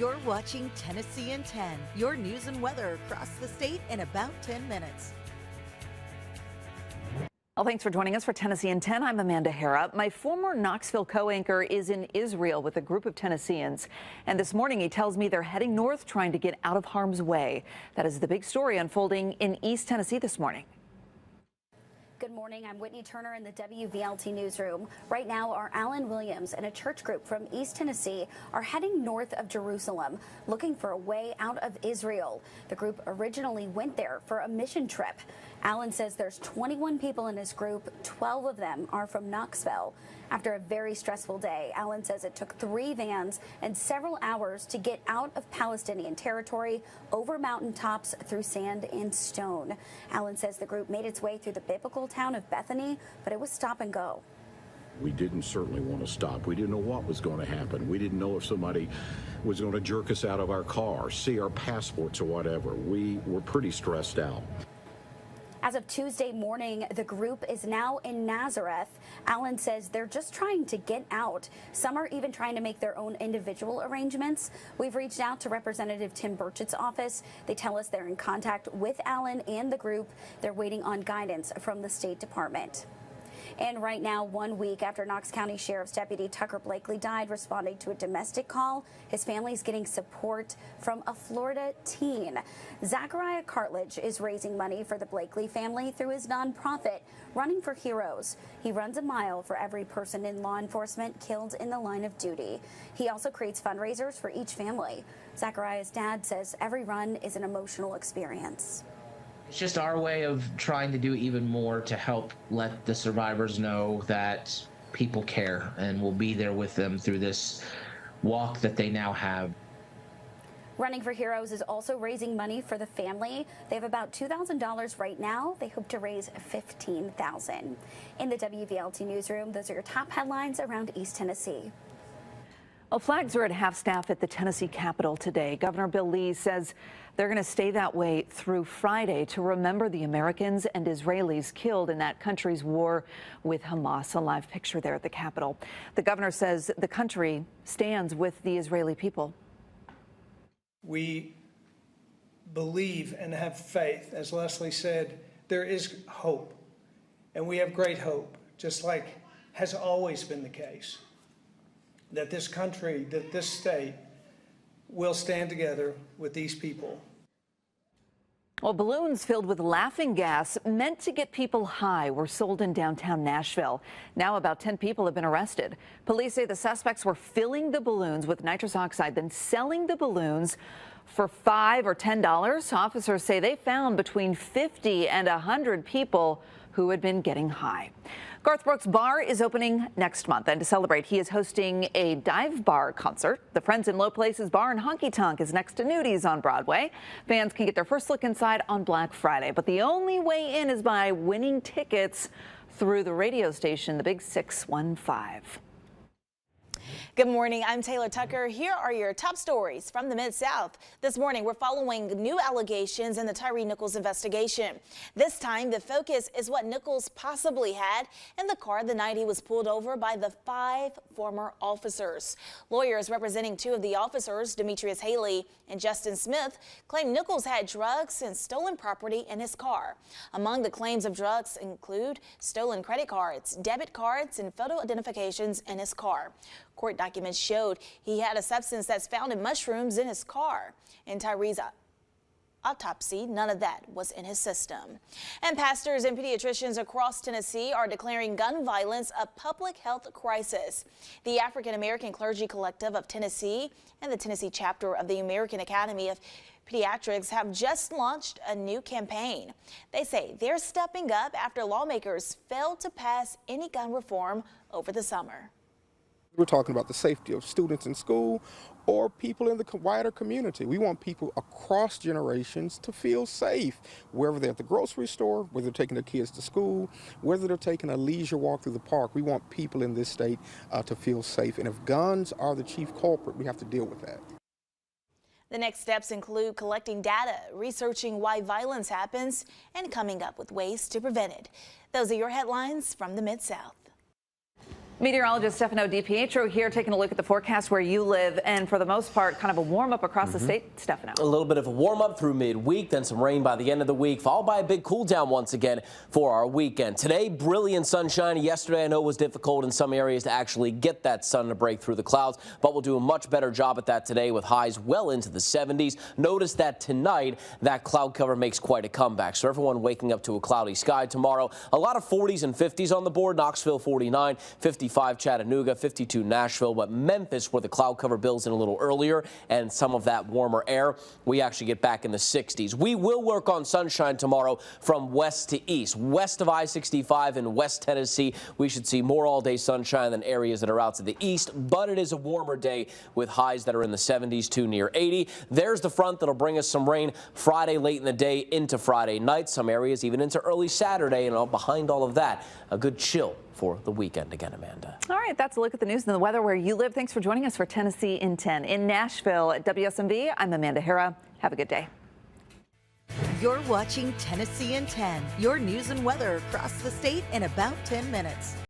You're watching Tennessee in 10, your news and weather across the state in about 10 minutes. Well, thanks for joining us for Tennessee in 10. I'm Amanda Hara. My former Knoxville co-anchor is in Israel with a group of Tennesseans. And this morning he tells me they're heading north trying to get out of harm's way. That is the big story unfolding in East Tennessee this morning. Good morning. I'm Whitney Turner in the WVLT newsroom. Right now, our Alan Williams and a church group from East Tennessee are heading north of Jerusalem, looking for a way out of Israel. The group originally went there for a mission trip. Alan says there's 21 people in his group. 12 of them are from Knoxville. After a very stressful day, Alan says it took 3 vans and several hours to get out of Palestinian territory, over mountaintops, through sand and stone. Alan says the group made its way through the biblical town of Bethany, but it was stop and go. We didn't certainly want to stop. We didn't know what was going to happen. We didn't know if somebody was going to jerk us out of our car, see our passports or whatever. We were pretty stressed out. As of Tuesday morning, the group is now in Nazareth. Alan says they're just trying to get out. Some are even trying to make their own individual arrangements. We've reached out to Representative Tim Burchett's office. They tell us they're in contact with Alan and the group. They're waiting on guidance from the State Department. And right now, 1 week after Knox County Sheriff's Deputy Tucker Blakely died responding to a domestic call, his family's getting support from a Florida teen. Zachariah Cartledge is raising money for the Blakely family through his nonprofit, Running for Heroes. He runs a mile for every person in law enforcement killed in the line of duty. He also creates fundraisers for each family. Zachariah's dad says every run is an emotional experience. It's just our way of trying to do even more to help let the survivors know that people care and will be there with them through this walk that they now have. Running for Heroes is also raising money for the family. They have about $2,000 right now. They hope to raise $15,000. In the WVLT newsroom, those are your top headlines around East Tennessee. Well, flags are at half-staff at the Tennessee Capitol today. Governor Bill Lee says they're going to stay that way through Friday to remember the Americans and Israelis killed in that country's war with Hamas. A live picture there at the Capitol. The governor says the country stands with the Israeli people. We believe and have faith. As Leslie said, there is hope, and we have great hope, just like has always been the case, that this country, that this state will stand together with these people. Well, balloons filled with laughing gas meant to get people high were sold in downtown Nashville. Now about 10 people have been arrested. Police say the suspects were filling the balloons with nitrous oxide, then selling the balloons for $5 or $10. Officers say they found between 50 and 100 people who had been getting high. Garth Brooks' bar is opening next month, and to celebrate, he is hosting a dive bar concert. The Friends in Low Places Bar and Honky Tonk is next to Nudies on Broadway. Fans can get their first look inside on Black Friday, but the only way in is by winning tickets through the radio station, the Big 615. Good morning. I'm Taylor Tucker. Here are your top stories from the Mid-South. This morning, we're following new allegations in the Tyree Nichols investigation. This time, the focus is what Nichols possibly had in the car the night he was pulled over by the 5 former officers. Lawyers representing 2 of the officers, Demetrius Haley and Justin Smith, claim Nichols had drugs and stolen property in his car. Among the claims of drugs include stolen credit cards, debit cards, and photo identifications in his car. Court documents showed he had a substance that's found in mushrooms in his car. In Tyree's autopsy, none of that was in his system. And pastors and pediatricians across Tennessee are declaring gun violence a public health crisis. The African American Clergy Collective of Tennessee and the Tennessee chapter of the American Academy of Pediatrics have just launched a new campaign. They say they're stepping up after lawmakers failed to pass any gun reform over the summer. We're talking about the safety of students in school or people in the wider community. We want people across generations to feel safe, wherever they're at the grocery store, whether they're taking their kids to school, whether they're taking a leisure walk through the park. We want people in this state to feel safe. And if guns are the chief culprit, we have to deal with that. The next steps include collecting data, researching why violence happens, and coming up with ways to prevent it. Those are your headlines from the Mid-South. Meteorologist Stefano DiPietro here taking a look at the forecast where you live, and for the most part, kind of a warm up across the state. Stefano. A little bit of a warm up through midweek, then some rain by the end of the week, followed by a big cool down once again for our weekend. Today, brilliant sunshine. Yesterday, I know it was difficult in some areas to actually get that sun to break through the clouds, but we'll do a much better job at that today with highs well into the 70s. Notice that tonight, that cloud cover makes quite a comeback. So everyone waking up to a cloudy sky tomorrow. A lot of 40s and 50s on the board. Knoxville 49, 55 Chattanooga, 52 Nashville, but Memphis, where the cloud cover builds in a little earlier and some of that warmer air, we actually get back in the 60s. We will work on sunshine tomorrow from west to east. West of I-65 in West Tennessee, we should see more all-day sunshine than areas that are out to the east, but it is a warmer day with highs that are in the 70s to near 80. There's the front that'll bring us some rain Friday late in the day into Friday night, some areas even into early Saturday, and behind all of that, a good chill for the weekend again, Amanda. All right, that's a look at the news and the weather where you live. Thanks for joining us for Tennessee in 10. In Nashville at WSMV, I'm Amanda Hera. Have a good day. You're watching Tennessee in 10, your news and weather across the state in about 10 minutes.